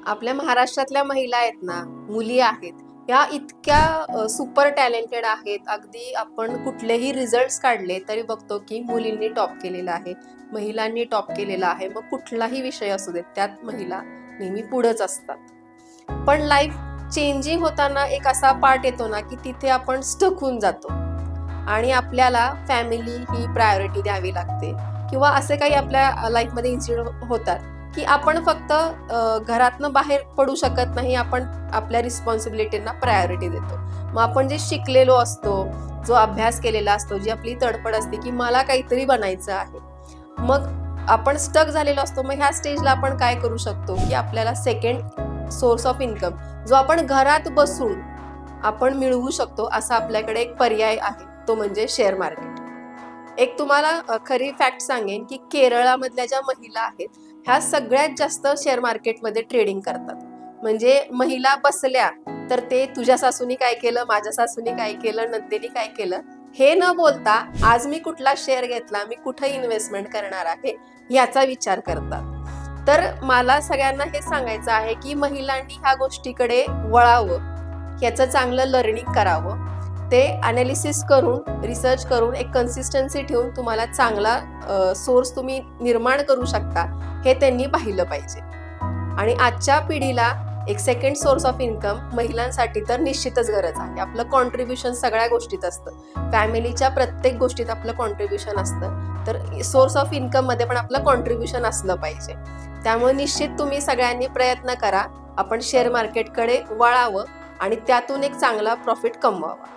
आपल्या महाराष्ट्रातल्या महिला आहेत ना, मुली आहेत, ह्या इतक्या सुपर टॅलेंटेड आहेत. अगदी आपण कुठलेही रिझल्ट्स काढले तरी बघतो की मुलींनी टॉप केलेला आहे, महिलांनी टॉप केलेला आहे. मग कुठलाही विषय असू देत, त्यात महिला नेहमी पुढेच असतात. पण लाईफ चेंजिंग होताना एक असा पार्ट येतो ना की तिथे आपण स्टक होऊन जातो आणि आपल्याला फॅमिली ही प्रायोरिटी द्यावी लागते, किंवा असे काही आपल्या लाईफमध्ये इन्सिडेंट होतात की आपण फक्त घरातनं बाहेर पडू शकत नाही. आपण आपल्या रिस्पॉन्सिबिलिटींना प्रायोरिटी देतो. मग आपण जे शिकलेलो असतो, जो अभ्यास केलेला असतो, जी आपली तडफड असते की मला काहीतरी बनायचं आहे, मग आपण स्टक झालेलो असतो. मग ह्या स्टेजला आपण काय करू शकतो की आपल्याला सेकंड सोर्स ऑफ इन्कम जो आपण घरात बसून आपण मिळवू शकतो, असा आपल्याकडे एक पर्याय आहे, तो म्हणजे शेअर मार्केट. एक तुम्हाला खरी फॅक्ट सांगेन की केरळामधल्या ज्या महिला आहेत, ह्या सगळ्यात जास्त शेअर मार्केटमध्ये ट्रेडिंग करतात. म्हणजे महिला बसल्या तर ते तुझ्या सासूनी काय केलं, माझ्या सासूनी काय केलं, नंदेनी काय केलं, हे न बोलता आज मी कुठला शेअर घेतला, मी कुठे इन्व्हेस्टमेंट करणार आहे, याचा विचार करतात. तर मला सगळ्यांना हे सांगायचं आहे की महिलांनी ह्या गोष्टीकडे वळावं, याचं चांगलं लर्निंग करावं. ते अनालिसिस करून, रिसर्च करून, एक कन्सिस्टन्सी ठेवून तुम्हाला चांगला सोर्स तुम्ही निर्माण करू शकता, हे त्यांनी पाहिलं पाहिजे. आणि आजच्या पिढीला एक सेकंड सोर्स ऑफ इन्कम महिलांसाठी तर निश्चितच गरज आहे. आपलं कॉन्ट्रीब्युशन सगळ्या गोष्टीत असतं, फॅमिलीच्या प्रत्येक गोष्टीत आपलं कॉन्ट्रीब्युशन असतं. तर सोर्स ऑफ इन्कम मध्ये पण आपलं कॉन्ट्रीब्युशन असलं पाहिजे. त्यामुळे निश्चित तुम्ही सगळ्यांनी प्रयत्न करा, आपण शेअर मार्केटकडे वळावं आणि त्यातून एक चांगला प्रॉफिट कमवावा.